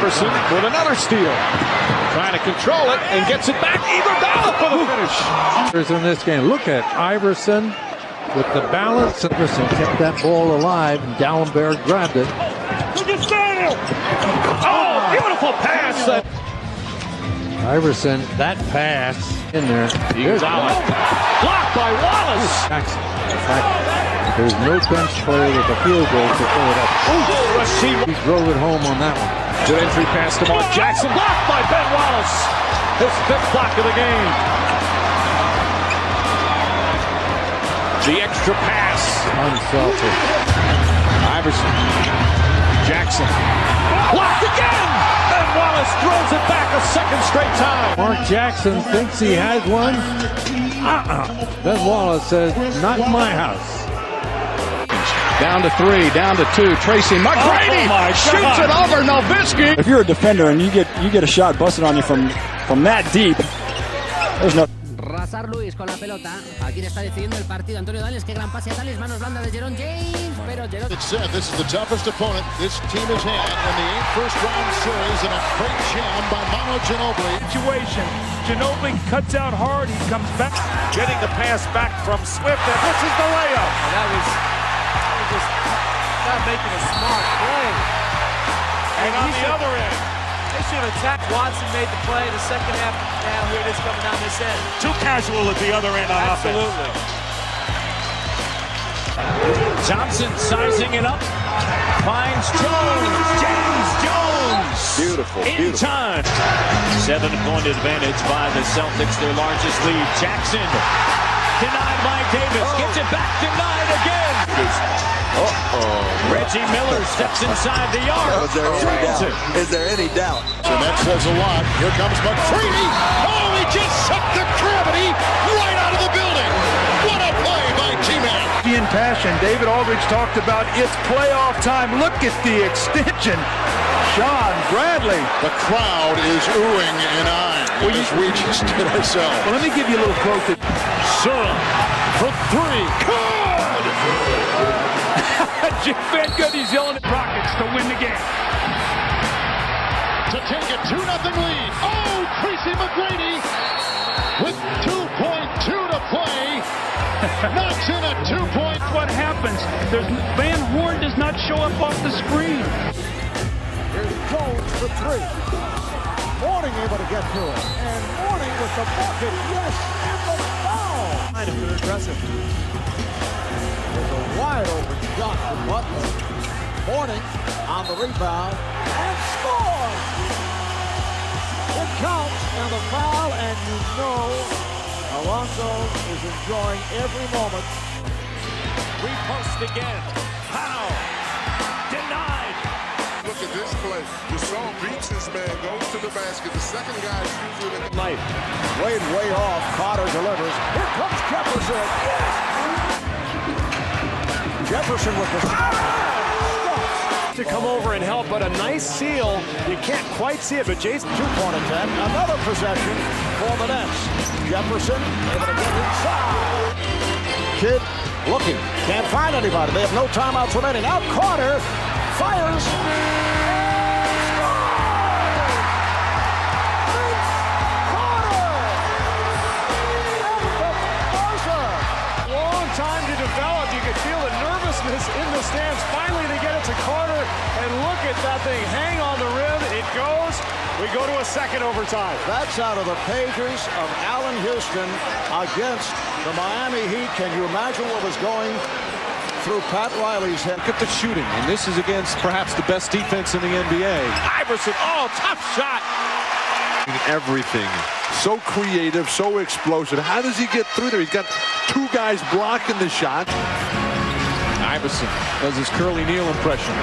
Iverson with another steal. Trying to control it and gets it back. Iguodala for the finish. In this game, look at Iverson with the balance. Iverson kept that ball alive, and Gallenberg grabbed it. Oh, beautiful pass. Iverson, that pass in there. Iguodala blocked by Wallace. Jackson. In fact, there's no bench player with a field goal to throw it up. He drove it home on that one. Good entry pass to Mark Jackson. Blocked by Ben Wallace. His fifth block of the game. The extra pass. Unselfish. Iverson. Jackson. Blocked again. Ben Wallace throws it back a second straight time. Mark Jackson thinks he has one. Ben Wallace says, not in my house. Down to 3, down to 2. Tracy McGrady shoots it over Nowitzki. If you're a defender and you get a shot busted on you from that deep, there's no. Razar Luis con la pelota. Aquí le está decidiendo el partido. Antonio Dales, qué gran pase a Dales. Manos blandas de Jerome James. Pero Jerome... It said this is the toughest opponent this team has had in the 8th first-round series, and a great jam by Manu Ginobili. Situation. Ginobili cuts out hard. He comes back. Getting the pass back from Swift, and this is the layup. And that was just not making a smart play. And on the other end, they should have attacked. Watson made the play in the second half. Now here it is coming down this end. too casual at the other end on Absolutely. offense. Johnson sizing it up. Finds Jones. James Jones. Beautiful. In time. 7-point advantage by the Celtics, their largest lead. Jackson denied by Davis. Gets it back denied again. Reggie Miller steps inside the yard. Is there any doubt? And that says a lot. Here comes McCready. Oh, he just sucked the gravity right out of the building. What a play by T-Man. In passion, David Aldridge talked about it's playoff time. Look at the extension. Sean Bradley. The crowd is oohing and eyeing. We just did ourselves. Well, let me give you a little quote. Sura for three. Good! Jim Van Gundy's yelling at Rockets to win the game. To take a 2-0 lead. Oh, Tracy McGrady with 2.2 to play. Knocks in a 2-point. What happens? Van Horn does not show up off the screen. Here's Jones for 3. Morning able to get to it. And Morning with the bucket. Yes, and the foul. Kind of aggressive. There's a wide open shot from Butler. Morning on the rebound and scores. It counts and the foul, and you know Alonso is enjoying every moment. Repost again. Foul. Denied. Look at this play. Gasol beats his man, goes to the basket. The second guy shoots it in the Night. Way off. Carter delivers. Here comes Jefferson. Yes. Jefferson with the To come over and help, but a nice seal. You can't quite see it, but Jason. 2-point attempt. Another possession for the Nets. Jefferson able to get inside. Kid looking. Can't find anybody. They have no timeouts remaining. Now Carter fires. Time to develop. You could feel the nervousness in the stands. Finally, they get it to Carter, and look at that thing hang on the rim. It goes. We go to a second overtime. That's out of the pages of Allen Houston against the Miami Heat. Can you imagine what was going through Pat Riley's head? Look at the shooting, and this is against perhaps the best defense in the NBA. Iverson, oh, tough shot. everything. So creative, so explosive. How does he get through there? He's got two guys blocking the shot. Iverson does his Curly Neal impression.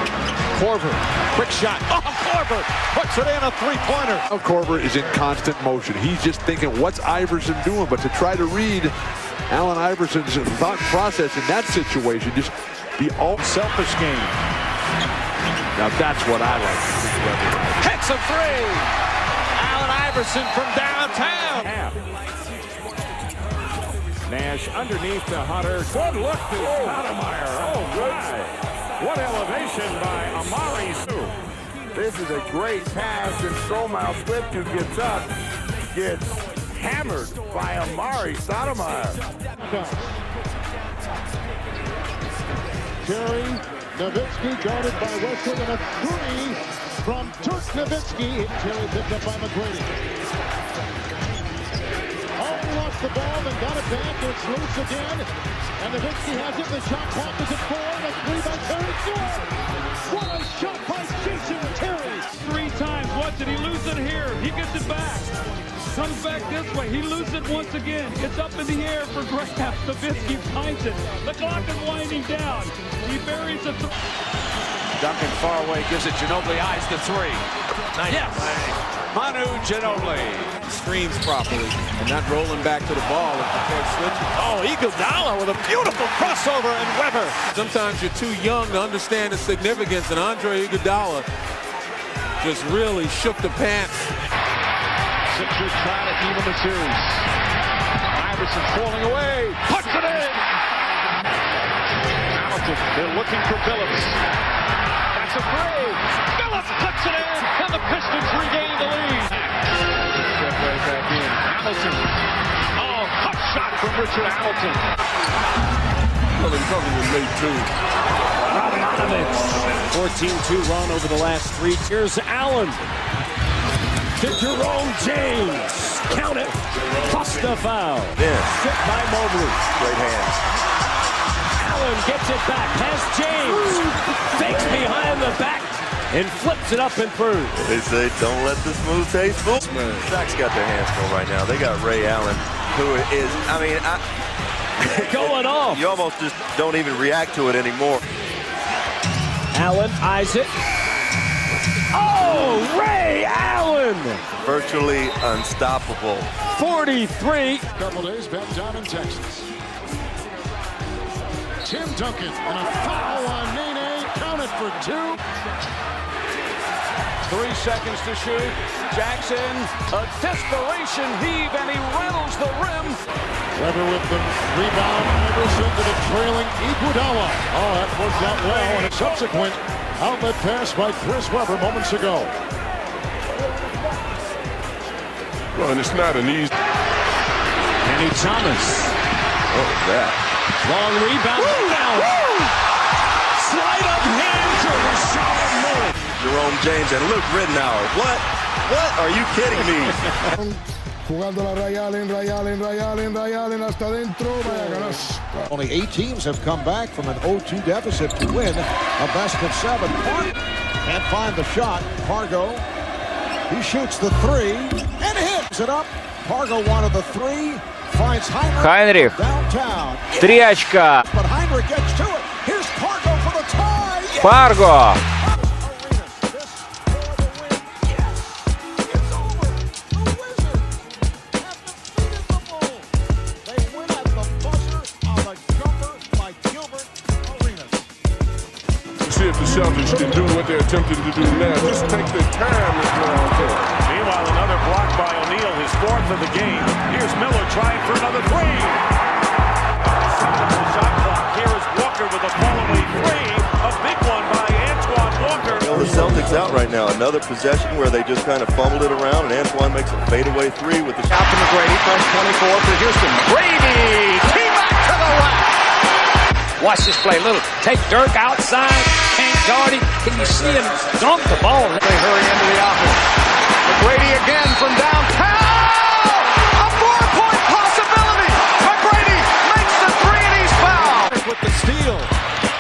Korver, quick shot. Oh, Korver puts it in, a three-pointer. Now Korver is in constant motion. He's just thinking, what's Iverson doing? But to try to read Allen Iverson's thought process in that situation, just be all selfish game. Now that's what I like to see. Hits a three. Allen Iverson from downtown. Nash underneath to Hunter. Good look to Stoudemire. Oh, good. What elevation by Amari Sue. This is a great pass, and Stromae Swift, who gets up, gets hammered by Amari Stoudemire. Terry Nowitzki guarded by Westwood, and a three from Dirk Nowitzki. Terry picked up by McGrady. Oh, lost the ball and got it back. It's loose again. And Nowitzki has it. The shot clock is at 4. And a three by Terry. Score! What a shot by Jason Terry! 3 times. Watch it. He loses it here. He gets it back. Comes back this way. He loses it once again. It's up in the air for grabs. Nowitzki finds it. The clock is winding down. He buries it. Duncan far away gives it. Ginobili eyes the 3. Nice. Yes. Manu Ginobili screens properly and not rolling back to the ball. Oh, Iguodala with a beautiful crossover and Weber. Sometimes you're too young to understand the significance, and Andre Iguodala just really shook the pants. Sixers trying to even the series. Iverson falling away. Puts it in. Hamilton, they're looking for Phillips. That's a three. Phillips puts it in, and the Pistons regain the lead. Right back in. Hamilton. Oh, tough shot from Richard Hamilton. Well, he's only been made 2. 14-2 run over the last 3 years. Allen to Jerome James. Count it. Plus the foul. Hit by Mobley. Great hands. Allen gets it back. Has James. Fakes behind the back and flips it up and through. They say don't let this move taste fool. Shaq's got their hands full right now. They got Ray Allen, who is, going off. You almost just don't even react to it anymore. Allen eyes it. Oh, Ray Allen! Virtually unstoppable. 43. Couple days back down in Texas. Tim Duncan and a foul on Nene. Counted for 2. 3 seconds to shoot. Jackson, a desperation heave, and he rattles the rim. Weber with the rebound. Iverson to the trailing Iguodala. Oh, that worked out well. And a subsequent outlet pass by Chris Weber moments ago. Well, and it's not an easy. Kenny Thomas. What was that? Long rebound. Sleight of hand to Rashad Miller. Jerome James and Luke Ridnour. What? Are you kidding me? Jugando la Rahj'iladelphia hasta dentro. Only 8 teams have come back from an 0-2 deficit to win a best of 7. Can't find the shot. Pargo. He shoots the 3 and hits it up. Pargo wanted the 3. Finds Heinrich downtown. 3 очка. But Heinrich gets to it. Here's Pargo for the tie. Yes! Парго. See if the Celtics can do what they're attempting to do now. Just take their time is what I'm saying. Meanwhile, another block by O'Neal, his 4th of the game. Here's Miller trying for another 3. Second shot clock. Here is Walker with a fallaway 3. A big one by Antoine Walker. The Celtics out right now. Another possession where they just kind of fumbled it around, and Antoine makes a fadeaway 3 with the Out to McGrady, press 24 for Houston. Brady, key back to the left. Watch this play. Little take Dirk outside. Can't guard him. Can you see him dunk the ball? They hurry into the offense. McGrady again from downtown. A 4-point possibility. McGrady makes the 3 and he's fouled. With the steal.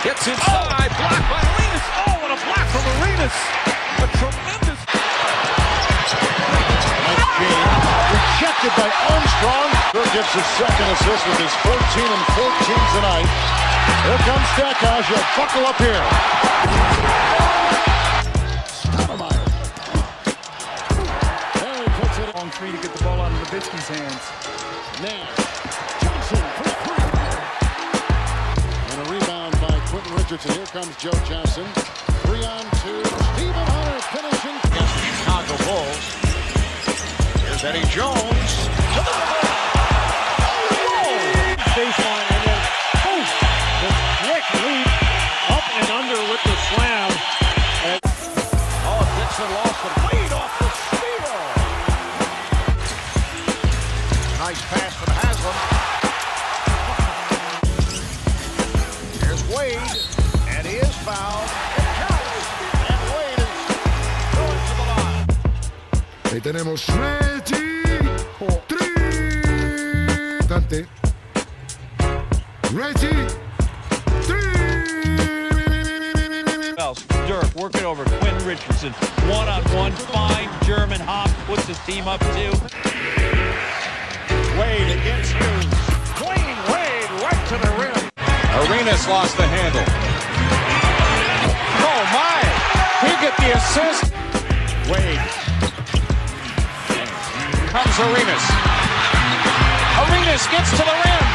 Gets inside. Blocked by Arenas. Oh, what a block from Arenas. A tremendous. Rejected by Armstrong. Dirk gets his second assist with his 14 and 14 tonight. Here comes Stackhouse. You'll buckle up here. Stoudemire. There he puts it Long 3 to get the ball out of Nowitzki's hands. now. Johnson for 3. And a rebound by Quentin Richardson. Here comes Joe Johnson. 3-on-2. Stephen Hunter finishing against the Chicago Bulls. Here's Eddie Jones. To the Baseline and then boom! The quick leap up and under with the slam. Oh, Jackson lost it. Wade off the steal. Nice pass from Haslam. Here's Wade, and he is fouled. And Wade is going to the line. Ahí tenemos Reggie. Dante. Reggie. Dirk working over Quentin Richardson. One-on-one, fine German hop, puts his team up 2. Wade against Hughes. Dwayne Wade right to the rim. Arenas lost the handle. Oh my! He get the assist. Wade. Comes Arenas. Arenas gets to the rim.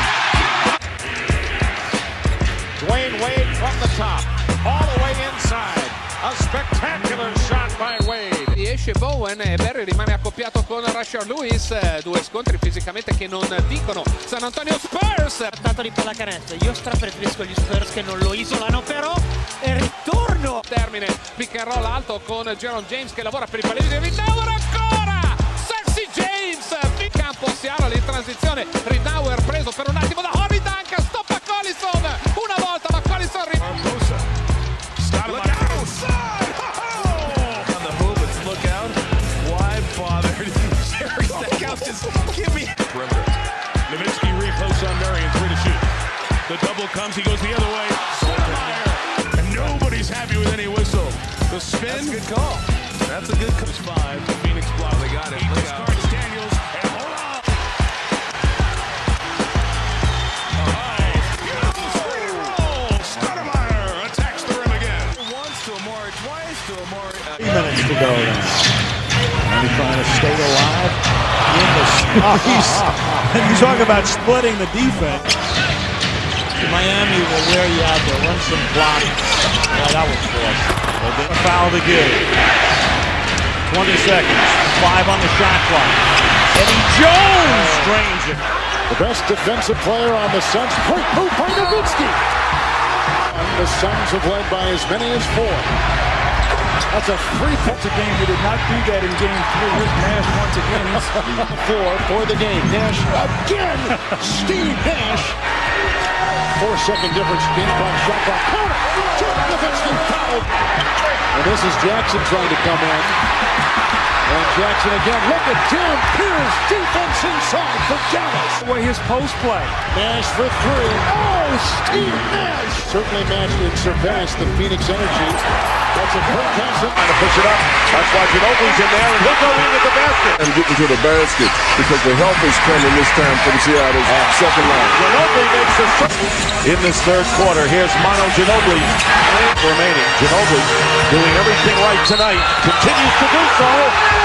Dwayne Wade from the top. All the way inside. A spectacular shot by Wade. Esce Bowen e Barry rimane accoppiato con Rasher Lewis, 2 scontri fisicamente che non dicono. San Antonio Spurs. Tanto di pallacanestro, io preferisco gli Spurs che non lo isolano, però e ritorno. Termine, pick and roll alto con Jerome James che lavora per i palleggi di Ridauer ancora. Sexy James, in campo Seattle in transizione. Ridauer preso per un attimo da Horry Dunk, stoppa Collison. Una volta ma Collison Look out! On the movements, look out. Why bother? Jerry Stackhouse just give me. Perimeter. Nowitzki reposts on Marion, 3 to shoot. The double comes, he goes the other way. Sotomayor. And nobody's happy with any whistle. The spin. That's a good call. That's a good call. 5. The Phoenix block. They got it. Look out. Daniels. And hold on. Minutes to go then. And he's trying to stay alive in the You talk about splitting the defense. Miami will wear you out there. Run some block. Yeah, that was forced. A foul to give. 20 seconds. 5 on the shot clock. Eddie Jones drains it. The best defensive player on the Suns. Quick move by Nowitzki. And the Suns have led by as many as 4. That's a free-point. It's a game. You did not do that in game 3. Here's Nash once again. He's 4 for the game. Nash again. Steve Nash. 4-second difference. Game clock, shot clock. Counter. Nowitzki fouled. And this is Jackson trying to come in. And Jackson again. Look at Jim Pierce. Defense inside for Dallas. Way his post play. Nash for 3. Oh, Steve Nash. Certainly matched and surpassed the Phoenix Energy. That's a quick pass. Trying to push it up. That's why Ginobili's in there, and he'll go in at the basket. And getting to the basket because the help is coming this time for the Seattle second line. Ginobili makes the in this third quarter. Here's Manu Ginobili remaining. Ginobili doing everything right tonight. Continues to do so.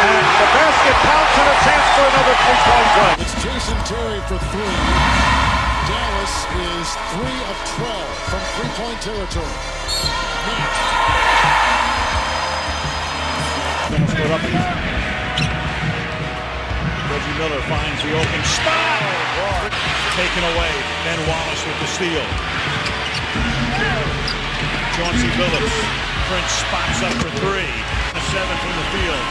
And the basket counts and a chance for another 3-point play. It's Jason Terry for 3. Dallas is 3 of 12 from 3-point territory. Reggie Miller finds the open spot. Taken away. Ben Wallace with the steal. Chauncey Billups. Prince spots up for 3. 7 from the field.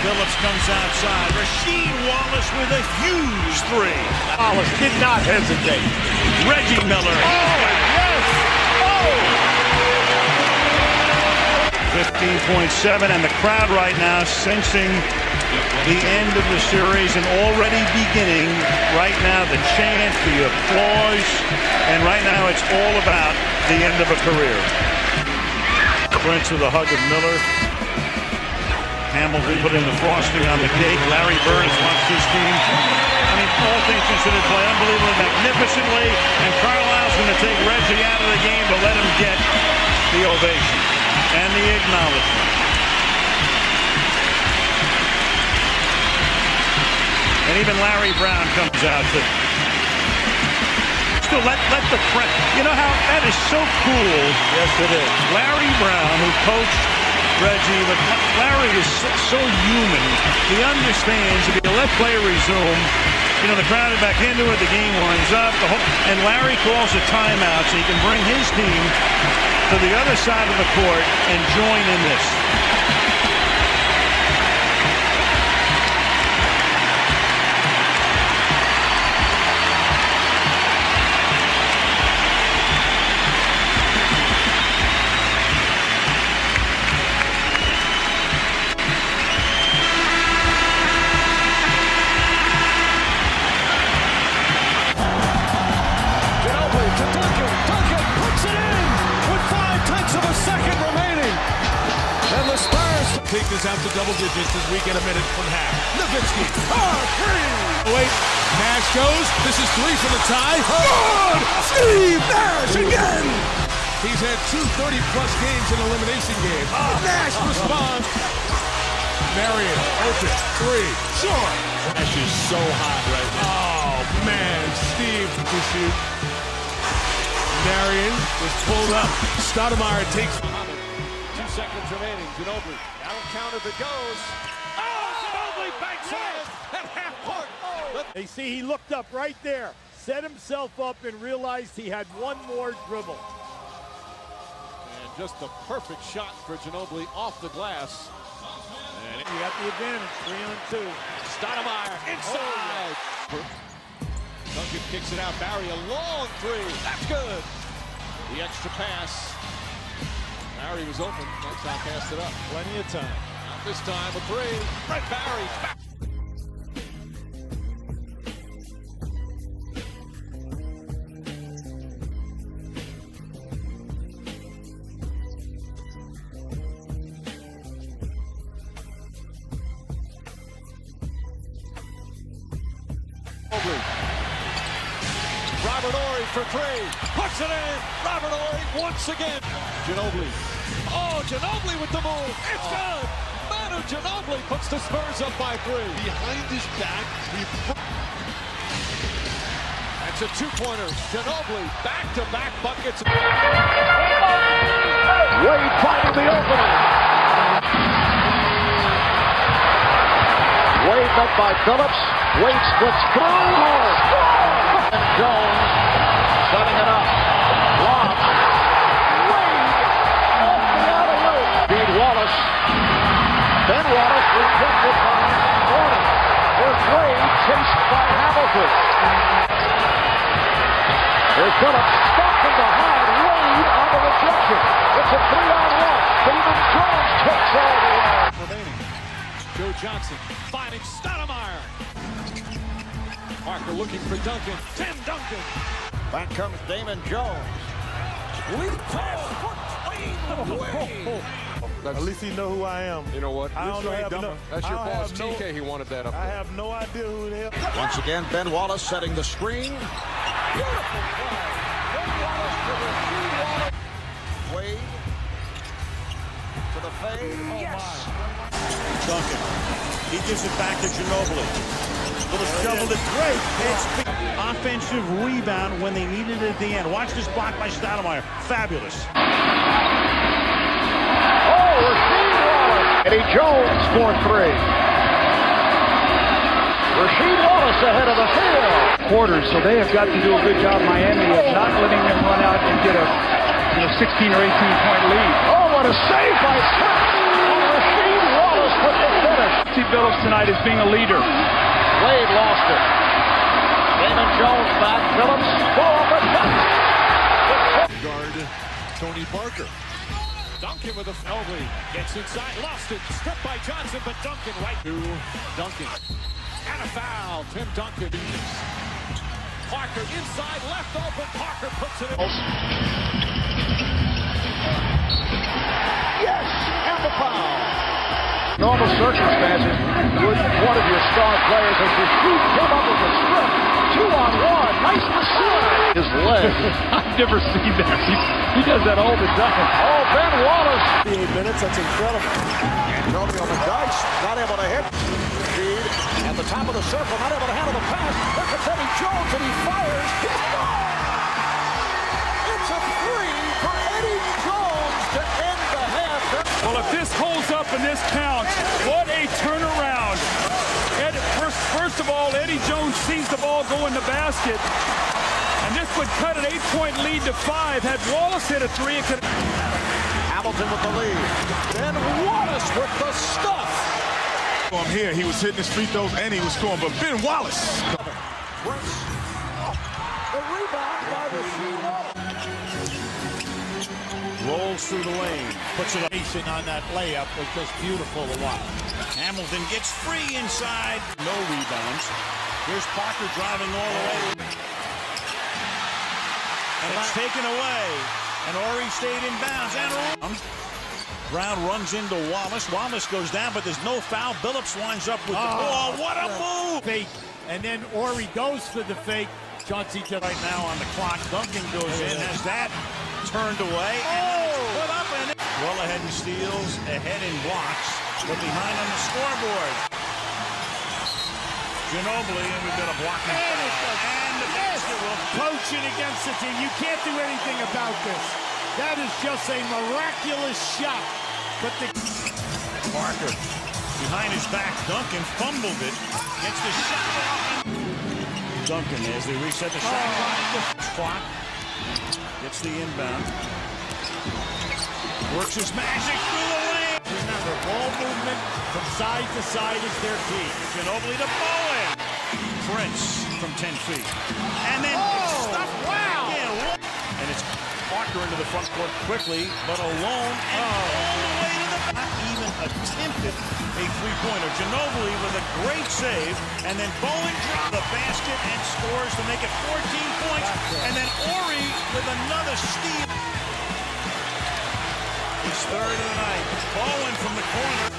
Billups comes outside. Rasheed Wallace with a huge 3. Wallace did not hesitate. Reggie Miller. Oh, yes! Oh! 15.7, and the crowd right now sensing the end of the series and already beginning right now the chant, the applause, and right now it's all about the end of a career. Prince with a hug of Miller. Hamilton putting the frosting on the cake. Larry Bird has watched his team, I mean, all things considered, play unbelievably magnificently, and Carlisle's going to take Reggie out of the game but let him get the ovation and the acknowledgement. And even Larry Brown comes out to still let the friend. You know how that is so cool. Yes, it is. Larry Brown, who coached Reggie, but Larry is so human. He understands if you let play resume, You know, the crowd is back into it. The game winds up. And Larry calls a timeout so he can bring his team to the other side of the court and join in this. Take this out to double digits as we get a minute from half. Nowitzki, Wait, Nash goes. This is 3 for the tie. good! Steve Nash again! He's had 2 30-plus games in elimination games. Nash responds. Marion, open, 3, short. Nash is so hot right now. Oh, man, Steve to shoot. Marion was pulled up. Stoudemire takes. 2 seconds remaining. Ginobili. That'll count if it goes. Oh, Ginobili banks it at half court. They see he looked up right there, set himself up, and realized he had one more dribble. And just the perfect shot for Ginobili off the glass. And he got the advantage, 3-on-2. Stoudemire inside. Duncan kicks it out. Barry, a long 3. That's good. The extra pass. Barry was open. That's how he passed it up. Plenty of time. Not this time, a 3. Right, Barry. Back. Robert Horry for 3. Puts it in. Robert Horry once again. Ginobili. Oh, Ginobili with the move. It's good. Manu Ginobili puts the Spurs up by 3. Behind his back, That's a 2-pointer. Ginobili back-to-back buckets. Wade finding the opening. Wade met by Phillips. Wade splits through. And Jones setting it up. Lob. Wade off the alley-oop. Beat Wallace. Ben Wallace rejected by Horner. Here's Wade chased by Hamilton. Here's Phillips stopped from behind. Wade on the rejection. It's a 3-on-1. But even Jones takes all the way. Remaining. Joe Johnson finding Stoudemire. Parker looking for Duncan. Tim Duncan. Back comes Damon Jones. At least he know who I am. You know what? I don't have no, That's your boss, TK. He wanted that up there. I have no idea who the hell. Once again, Ben Wallace setting the screen. Beautiful play. Ben Wallace to the Wallace. Wade to the fade. Oh, yes. Duncan. He gives it back to Ginobili. Little shovel to great. Offensive rebound when they needed it at the end. Watch this block by Stoudemire. Fabulous. Oh, Rasheed Wallace. Eddie Jones scored 3. Rasheed Wallace ahead of the field. Quarters, so they have got to do a good job, Miami, of not letting them run out and get a 16 or 18-point lead. Oh, what a save by Smith. Rasheed Wallace with the finish. See Phillips tonight as being a leader. Wade lost it. Damon Jones back. Phillips for the shot. Guard Tony Parker. Duncan with a Ginobili gets inside, lost it, stripped by Johnson, but Duncan right to Duncan. And a foul. Tim Duncan. Parker inside, left open. Parker puts it in. Yes, and the foul. Normal circumstances, would one of your star players as the shoot came up with a strip, 2-on-1, nice receive. His leg. I've never seen that. He does that all the time. Oh, Ben Wallace. 8 minutes, that's incredible. Tony on the dice, not able to hit. Feed at the top of the circle, not able to handle the pass. Look at Eddie Jones, and he fires. It's a 3 for Eddie Jones to end the half. Well, if this holds up and this counts, what a turnaround. First First of all, Eddie Jones sees the ball go in the basket. And this would cut an 8-point lead to 5. Had Wallace hit a 3, it could. Hamilton with the lead. Then Wallace with the stuff. From here, he was hitting his free throws and he was scoring, but Ben Wallace. The rebound by Rahj'iladelphia. Rolls through the lane, puts it Facing on that layup was just beautiful to watch. Hamilton gets free inside. No rebounds. Here's Parker driving all the way. And it's taken away. And Ori stayed in bounds. And Brown runs into Wallace. Wallace goes down, but there's no foul. Billups winds up with the ball. What a move! Fake. And then Ori goes for the fake. Chauncey just right now on the clock. Duncan goes in. Has that turned away. And put up and well ahead in steals, ahead in blocks, but behind on the scoreboard. Ginobili, and we've got a block. And the basket will coaching against the team. You can't do anything about this. That is just a miraculous shot. But the Parker behind his back. Duncan fumbled it. Gets the shot off. Duncan as they reset the shot clock. Gets the inbound. Works his magic through the lane. Remember, ball movement from side to side is their key. Ginobili to Bowen. Prince from 10 feet. And then wow! And it's Parker into the front court quickly, but alone and all the way to the back. Not even attempted a three-pointer. Ginobili with a great save, and then Bowen dropped the basket and scores to make it 14 points. And then Ori with another steal. His third of the night. Bowen from the corner.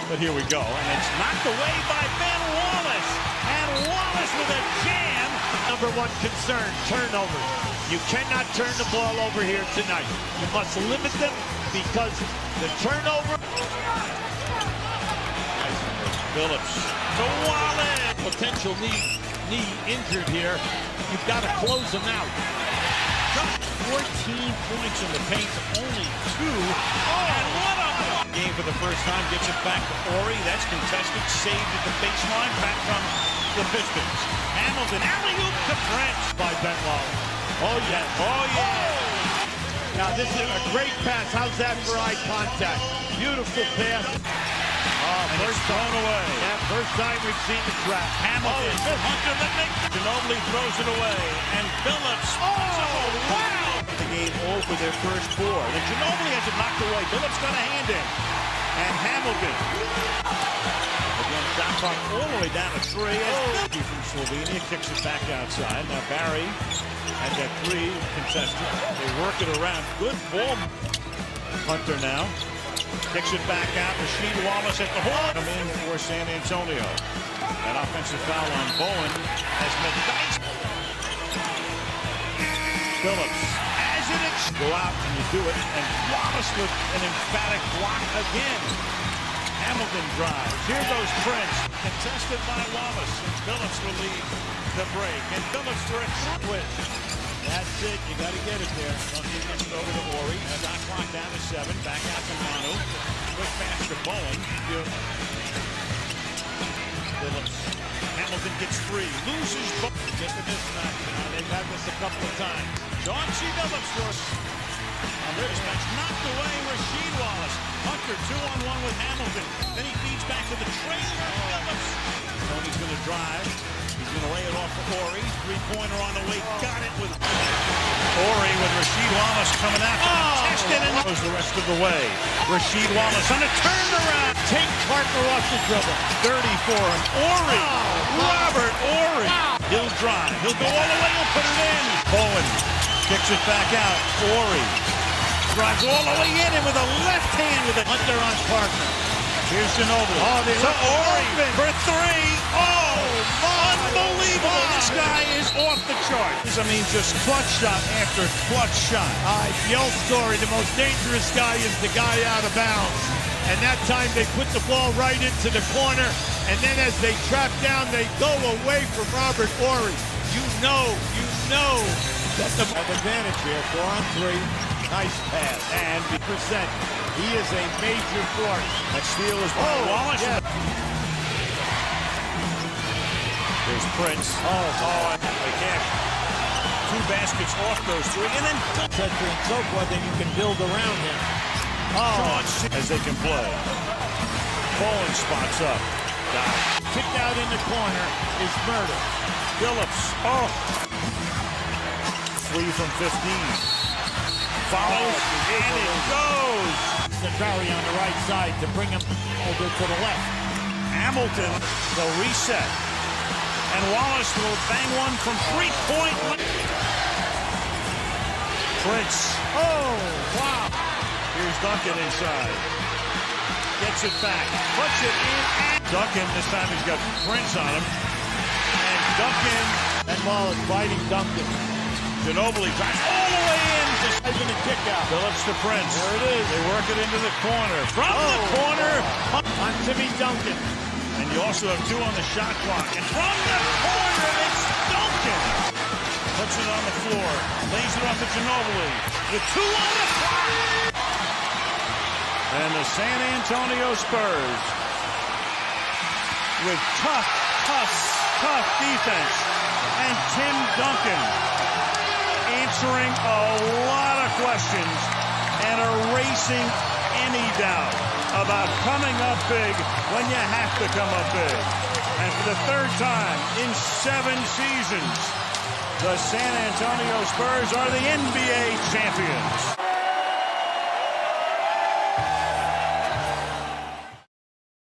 But here we go, and it's knocked away by Ben Wallace. And Wallace with a jam. Number one concern, turnover. You cannot turn the ball over here tonight. You must limit them because the turnover. Billups to Wallace. Potential knee injured here. You've got to close them out. 14 points in the paint, only 2. And what a game for the first time. Gets it back to Ori. That's contested. Saved at the baseline. Back from the Pistons. Hamilton. Alley-oop to Prince by Ben Wallace. Oh, yeah. Oh, yeah. Now, this is a great pass. How's that for eye contact? Beautiful pass. First thrown away. Yeah, first time we've seen the trap. Hamilton. Hunter the Nick. Ginobili throws it away. And Billups. Wow. The game over their first 4. Then Ginobili has it knocked away. Billups got a hand in. And Hamilton. Again, shot clock all the way down to 3. From Slovenia kicks it back outside. Now Barry had that 3 contested. They work it around. Good ball. Hunter now. Kicks it back out. Rasheed Wallace at the horn. Come in for San Antonio. That offensive foul on Bowen has McDyess. Billups has it. Go out and you do it. And Wallace with an emphatic block again. Hamilton drives. Here goes Prince. Contested by Wallace. And Billups will lead the break. And Billups for a switch. That's it. You got to get it there. Duncan gets it over to Ori. Shot clock down to 7. Back out to Manu. Quick pass to Bowen. Billups. Hamilton gets free. Loses Bowen. Get the mismatch. They've had this a couple of times. Chauncey Billups for on this match. Knocked away Rasheed Wallace. Hunter 2-on-1 with Hamilton. Then he feeds back to the trailer. Billups. Tony's going to drive. He's going to lay it off for Ori. Three-pointer on the way. Got it with Ori with Rasheed Wallace coming out. Contested and goes the rest of the way. Rasheed Wallace on a turnaround. Take Parker off the dribble. 30 for him. Ori. Robert Ori. He'll drive. He'll go all the way. He'll put it in. Bowen kicks it back out. Ori drives all the way in and with a left hand with a Hunter on Parker. Here's Ginobili. To Ori for 3. Unbelievable. This guy is off the charts. I mean, just clutch shot after clutch shot. The old story, the most dangerous guy is the guy out of bounds. And that time they put the ball right into the corner. And then as they trap down, they go away from Robert Ori. You know that the advantage here. 4 on 3. Nice pass. And percent. He is a major force. That steal is by Wallace. Yeah. Prince. Oh, they can't. 2 baskets off those 3, and then and so forth, and you can build around him. as they can play. Bowling spots up. Kicked out in the corner is Murder. Phillips. 3 from 15. Follows, and it goes. Centrari on the right side to bring him over to the left. Hamilton, the reset. And Wallace will bang one from 3-point. Prince. Oh, wow. Here's Duncan inside. Gets it back. Puts it in. And Duncan, this time he's got Prince on him. And Duncan. And Wallace fighting Duncan. Ginobili drives all the way in. Just taking a kick out. Phillips to Prince. There it is. They work it into the corner. From the corner. On Timmy Duncan. And you also have 2 on the shot clock. And from the corner, it's Duncan. Puts it on the floor. Lays it off to Ginobili. With 2 on the clock. And the San Antonio Spurs with tough defense. And Tim Duncan answering a lot of questions and erasing any doubt about coming up big when you have to come up big. And for the 3rd time in 7 seasons, the San Antonio Spurs are the NBA champions.